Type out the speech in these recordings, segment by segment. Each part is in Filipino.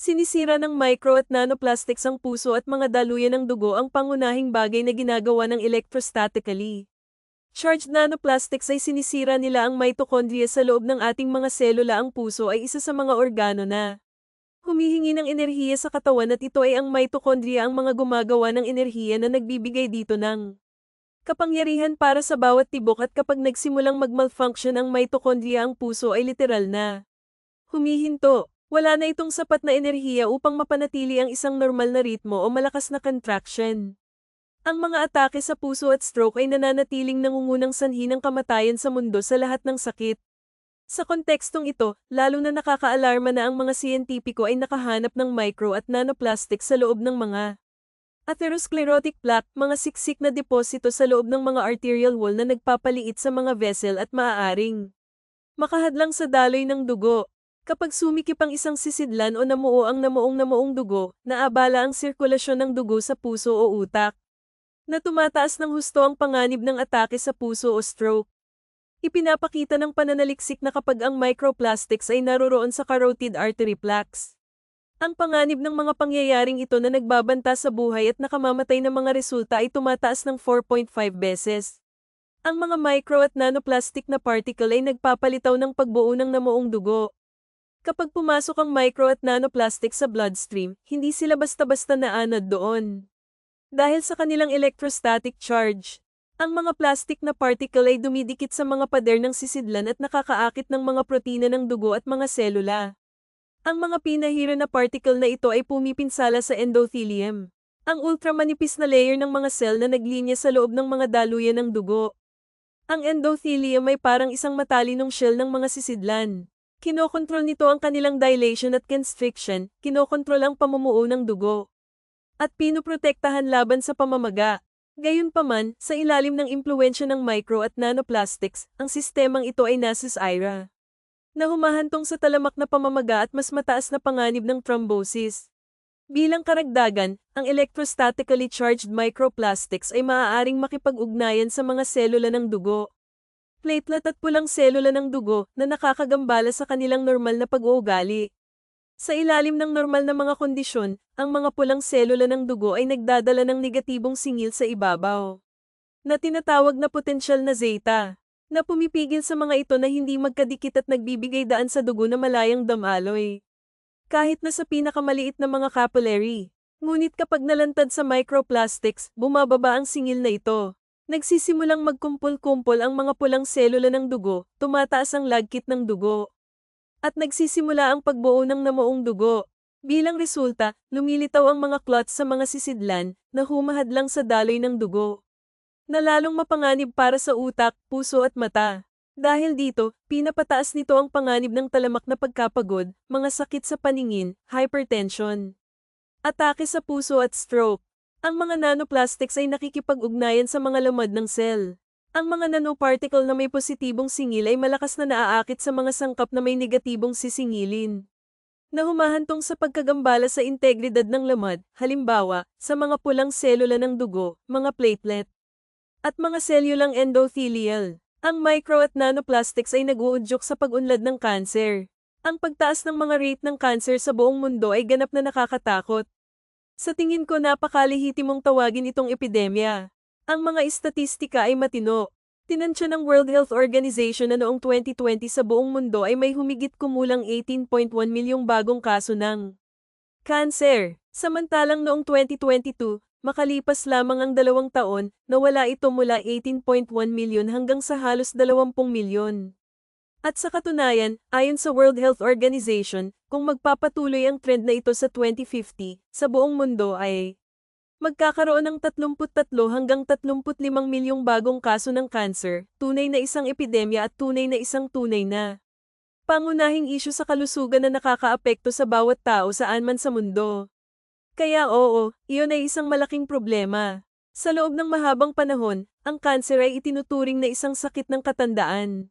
Sinisira ng micro at nanoplastics ang puso at mga daluyan ng dugo, ang pangunahing bagay na ginagawa ng electrostatically charged nanoplastics ay sinisira nila ang mitochondria sa loob ng ating mga selula. Ang puso ay isa sa mga organo na humihingi ng enerhiya sa katawan, at ito ay ang mitochondria ang mga gumagawa ng enerhiya na nagbibigay dito ng kapangyarihan para sa bawat tibok, at kapag nagsimulang mag-malfunction ang mitochondria, ang puso ay literal na humihinto. Wala na itong sapat na enerhiya upang mapanatili ang isang normal na ritmo o malakas na contraction. Ang mga atake sa puso at stroke ay nananatiling nangungunang sanhi ng kamatayan sa mundo sa lahat ng sakit. Sa kontekstong ito, lalo na nakakaalarma na ang mga siyentipiko ay nakahanap ng micro at nanoplastic sa loob ng mga atherosclerotic plaque, mga siksik na deposito sa loob ng mga arterial wall na nagpapaliit sa mga vessel at maaaring makahadlang sa daloy ng dugo. Kapag sumikip ang isang sisidlan o namuo ang namuong dugo, naabala ang sirkulasyon ng dugo sa puso o utak, na tumataas ng husto ang panganib ng atake sa puso o stroke. Ipinapakita ng pananaliksik na kapag ang microplastics ay naroroon sa carotid artery plaques, ang panganib ng mga pangyayaring ito na nagbabanta sa buhay at nakamamatay na mga resulta ay tumataas ng 4.5 beses. Ang mga micro at nanoplastic na particle ay nagpapalitaw ng pagbuo ng namuong dugo. Kapag pumasok ang micro at nanoplastic sa bloodstream, hindi sila basta-basta naanad doon. Dahil sa kanilang electrostatic charge, ang mga plastic na particle ay dumidikit sa mga pader ng sisidlan at nakakaakit ng mga protina ng dugo at mga selula. Ang mga pinahiro na particle na ito ay pumipinsala sa endothelium, ang ultramanipis na layer ng mga cell na naglinya sa loob ng mga daluyan ng dugo. Ang endothelium ay parang isang matalinong shell ng mga sisidlan. Kinokontrol nito ang kanilang dilation at constriction, kinokontrol ang pamumuo ng dugo, at pinoprotektahan laban sa pamamaga. Gayunpaman, sa ilalim ng impluwensya ng micro at nanoplastics, ang sistemang ito ay nasisira, na humahantong sa talamak na pamamaga at mas mataas na panganib ng thrombosis. Bilang karagdagan, ang electrostatically charged microplastics ay maaaring makipag-ugnayan sa mga selula ng dugo, platelet at pulang selula ng dugo na nakakagambala sa kanilang normal na pag-uugali. Sa ilalim ng normal na mga kondisyon, ang mga pulang selula ng dugo ay nagdadala ng negatibong singil sa ibabaw, na tinatawag na potensyal na zeta, na pumipigil sa mga ito na hindi magkadikit at nagbibigay daan sa dugo na malayang damaloy, kahit na sa pinakamaliit na mga capillary. Ngunit kapag nalantad sa microplastics, bumababa ang singil na ito. Nagsisimulang magkumpol-kumpol ang mga pulang selula ng dugo, tumataas ang lagkit ng dugo, at nagsisimula ang pagbuo ng namuong dugo. Bilang resulta, lumilitaw ang mga clots sa mga sisidlan na humahadlang sa daloy ng dugo, na lalong mapanganib para sa utak, puso at mata. Dahil dito, pinapataas nito ang panganib ng talamak na pagkapagod, mga sakit sa paningin, hypertension, atake sa puso at stroke. Ang mga nanoplastics ay nakikipag-ugnayan sa mga lamad ng cell. Ang mga nanoparticle na may positibong singil ay malakas na naaakit sa mga sangkap na may negatibong sisingilin, na humahantong sa pagkagambala sa integridad ng lamad, halimbawa, sa mga pulang selula ng dugo, mga platelet, at mga selyulang endothelial. Ang micro at nanoplastics ay nag-uudyok sa pag-unlad ng kanser. Ang pagtaas ng mga rate ng kanser sa buong mundo ay ganap na nakakatakot. Sa tingin ko, napakalihitimong tawagin itong epidemya. Ang mga istatistika ay matino. Tinansya ng World Health Organization na noong 2020 sa buong mundo ay may humigit kumulang 18.1 milyong bagong kaso ng cancer. Samantalang noong 2022, makalipas lamang ang 2 taon, nawala ito mula 18.1 milyon hanggang sa halos 20 milyon. At sa katunayan, ayon sa World Health Organization, kung magpapatuloy ang trend na ito sa 2050, sa buong mundo ay magkakaroon ng 33 hanggang 35 milyong bagong kaso ng cancer, tunay na isang epidemya at tunay na pangunahing isyu sa kalusugan na nakakaapekto sa bawat tao saan man sa mundo. Kaya oo, iyon ay isang malaking problema. Sa loob ng mahabang panahon, ang cancer ay itinuturing na isang sakit ng katandaan.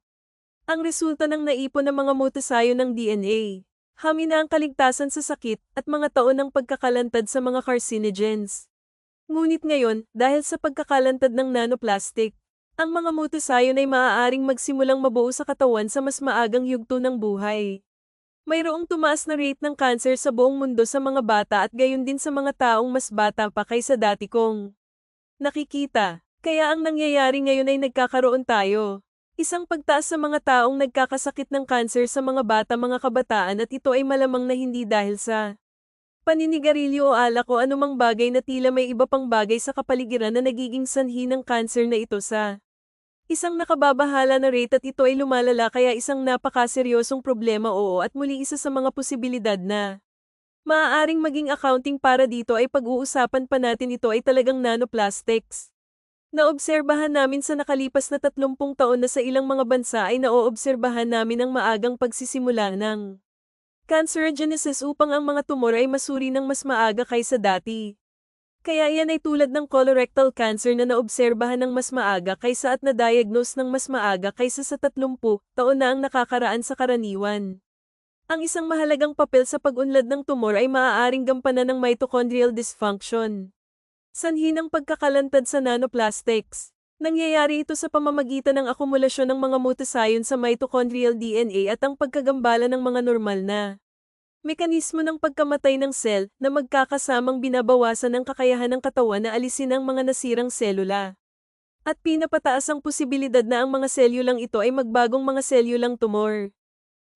Ang resulta ng naipon ng mga motosayo ng DNA, hamina ang kaligtasan sa sakit, at mga taon ng pagkakalantad sa mga carcinogens. Ngunit ngayon, dahil sa pagkakalantad ng nanoplastic, ang mga motosayon ay maaaring magsimulang mabuo sa katawan sa mas maagang yugto ng buhay. Mayroong tumaas na rate ng cancer sa buong mundo sa mga bata at gayon din sa mga taong mas bata pa kaysa dati kong nakikita. Kaya ang nangyayari ngayon ay nagkakaroon tayo. Isang pagtaas sa mga taong nagkakasakit ng cancer sa mga bata mga kabataan at ito ay malamang na hindi dahil sa paninigarilyo o alak o anumang bagay na tila may iba pang bagay sa kapaligiran na nagiging sanhi ng cancer na ito sa isang nakababahala na rate at ito ay lumalala kaya isang napakaseryosong problema oo at muli isa sa mga posibilidad na maaaring maging accounting para dito ay pag-uusapan pa natin ito ay talagang nanoplastics. Naobserbahan namin sa nakalipas na 30 taon na sa ilang mga bansa ay naoobserbahan namin ang maagang pagsisimula ng cancerogenesis upang ang mga tumor ay masuri ng mas maaga kaysa dati. Kaya yan ay tulad ng colorectal cancer na naobserbahan ng mas maaga kaysa at na-diagnose ng mas maaga kaysa sa 30 taon na ang nakakaraan sa karaniwan. Ang isang mahalagang papel sa pag-unlad ng tumor ay maaaring gampanan ng mitochondrial dysfunction. Sanhi ng pagkakalantad sa nanoplastics. Nangyayari ito sa pamamagitan ng akumulasyon ng mga mutasayon sa mitochondrial DNA at ang pagkagambala ng mga normal na mekanismo ng pagkamatay ng sel na magkakasamang binabawasan ang kakayahan ng katawan na alisin ang mga nasirang selula. At pinapataas ang posibilidad na ang mga selyulang ito ay magbagong mga selyulang tumor.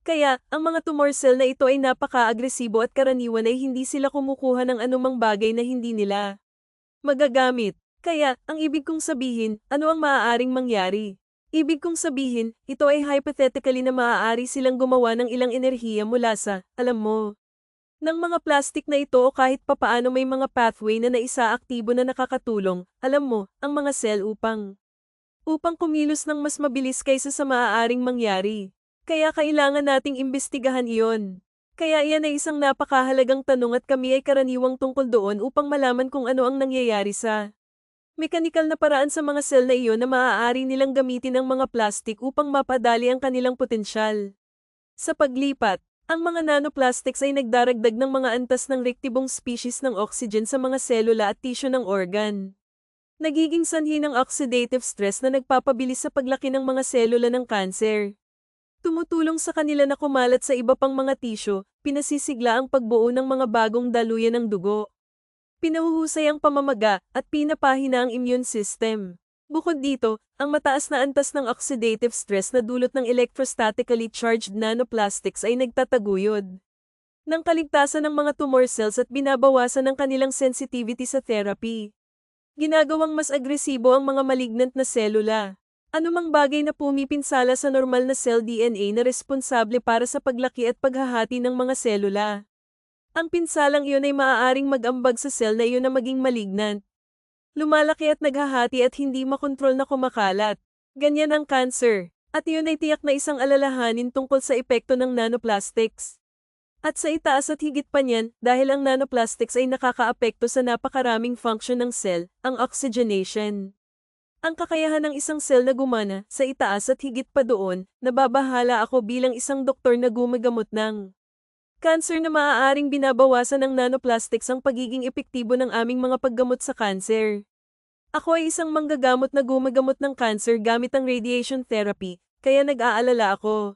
Kaya, ang mga tumor cell na ito ay napaka-agresibo at karaniwan ay hindi sila kumukuha ng anumang bagay na hindi nila magagamit. Kaya, ang ibig kong sabihin, ano ang maaaring mangyari? Ibig kong sabihin, ito ay hypothetically na maaari silang gumawa ng ilang enerhiya mula sa, alam mo, ng mga plastic na ito o kahit papaano may mga pathway na naisaaktibo na nakakatulong, alam mo, ang mga cell upang kumilos ng mas mabilis kaysa sa maaaring mangyari. Kaya kailangan nating imbestigahan iyon. Kaya iyan ay isang napakahalagang tanong at kami ay karaniwang tungkol doon upang malaman kung ano ang nangyayari sa mekanikal na paraan sa mga sel na iyon na maaari nilang gamitin ang mga plastic upang mapadali ang kanilang potensyal. Sa paglipat, ang mga nanoplastics ay nagdaragdag ng mga antas ng rektibong species ng oxygen sa mga selula at tissue ng organ. Nagiging sanhi ng oxidative stress na nagpapabilis sa paglaki ng mga selula ng cancer. Tumutulong sa kanila na kumalat sa iba pang mga tisyo, pinasisigla ang pagbuo ng mga bagong daluyan ng dugo. Pinahuhusay ang pamamaga at pinapahina ang immune system. Bukod dito, ang mataas na antas ng oxidative stress na dulot ng electrostatically charged nanoplastics ay nagtataguyod ng kaligtasan ng mga tumor cells at binabawasan ang kanilang sensitivity sa therapy. Ginagawang mas agresibo ang mga malignant na selula. Anumang bagay na pumipinsala sa normal na cell DNA na responsable para sa paglaki at paghahati ng mga selula. Ang pinsalang iyon ay maaaring mag-ambag sa cell na iyon na maging malignant. Lumalaki at naghahati at hindi makontrol na kumakalat. Ganyan ang cancer. At iyon ay tiyak na isang alalahanin tungkol sa epekto ng nanoplastics. At sa itaas at higit pa niyan, dahil ang nanoplastics ay nakakaapekto sa napakaraming function ng cell, ang oxygenation. Ang kakayahan ng isang cell na gumana, sa itaas at higit pa doon, nababahala ako bilang isang doktor na gumagamot ng cancer na maaaring binabawasan ng nanoplastics ang pagiging epektibo ng aming mga paggamot sa cancer. Ako ay isang manggagamot na gumagamot ng cancer gamit ang radiation therapy, kaya nag-aalala ako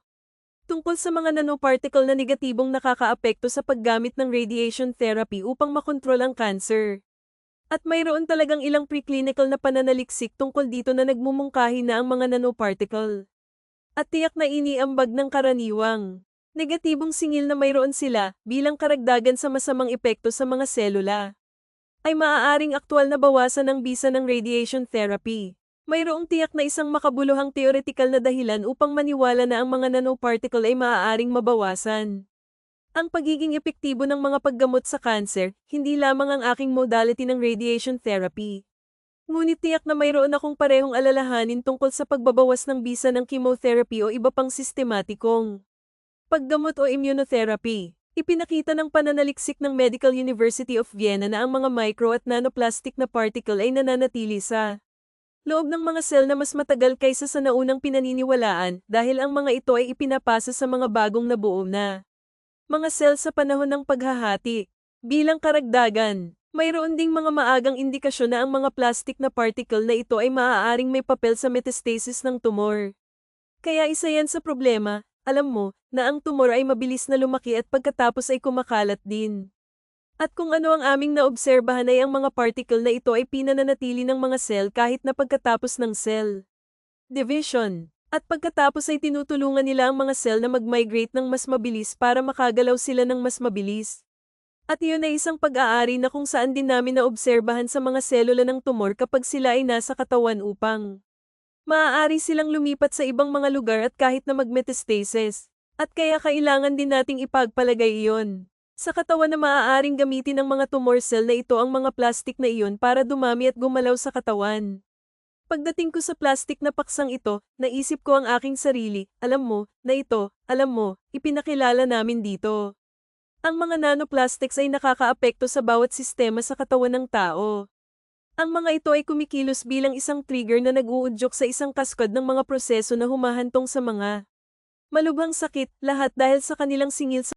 tungkol sa mga nanoparticle na negatibong nakakaapekto sa paggamit ng radiation therapy upang makontrol ang cancer. At mayroon talagang ilang preclinical na pananaliksik tungkol dito na nagmumungkahi na ang mga nanoparticle. At tiyak na iniambag ng karaniwang negatibong singil na mayroon sila bilang karagdagan sa masamang epekto sa mga selula ay maaaring aktwal na bawasan ng bisa ng radiation therapy. Mayroong tiyak na isang makabuluhang theoretical na dahilan upang maniwala na ang mga nanoparticle ay maaaring mabawasan ang pagiging epektibo ng mga paggamot sa cancer, hindi lamang ang aking modality ng radiation therapy. Ngunit tiyak na mayroon akong parehong alalahanin tungkol sa pagbabawas ng bisa ng chemotherapy o iba pang sistematikong paggamot o immunotherapy. Ipinakita ng pananaliksik ng Medical University of Vienna na ang mga micro at nanoplastic na particle ay nananatili sa loob ng mga cell na mas matagal kaysa sa naunang pinaniniwalaan dahil ang mga ito ay ipinapasa sa mga bagong nabuo na mga cell sa panahon ng paghahati. Bilang karagdagan, mayroon ding mga maagang indikasyon na ang mga plastic na particle na ito ay maaaring may papel sa metastasis ng tumor. Kaya isa yan sa problema, alam mo, na ang tumor ay mabilis na lumaki at pagkatapos ay kumakalat din. At kung ano ang aming naobserbahan ay ang mga particle na ito ay pinananatili ng mga cell kahit na pagkatapos ng cell division. At pagkatapos ay tinutulungan nila ang mga cell na mag-migrate ng mas mabilis para makagalaw sila ng mas mabilis. At iyon ay isang pag-aari na kung saan din namin naobserbahan sa mga selula ng tumor kapag sila ay nasa katawan upang maaari silang lumipat sa ibang mga lugar at kahit na mag-metastasis. At kaya kailangan din nating ipagpalagay iyon sa katawan na maaaring gamitin ng mga tumor cell na ito ang mga plastic na iyon para dumami at gumalaw sa katawan. Pagdating ko sa plastic na paksang ito, naisip ko ang aking sarili, alam mo, ipinakilala namin dito. Ang mga nanoplastics ay nakakaapekto sa bawat sistema sa katawan ng tao. Ang mga ito ay kumikilos bilang isang trigger na nag-uudyok sa isang kaskad ng mga proseso na humahantong sa mga malubhang sakit, lahat dahil sa kanilang singil sa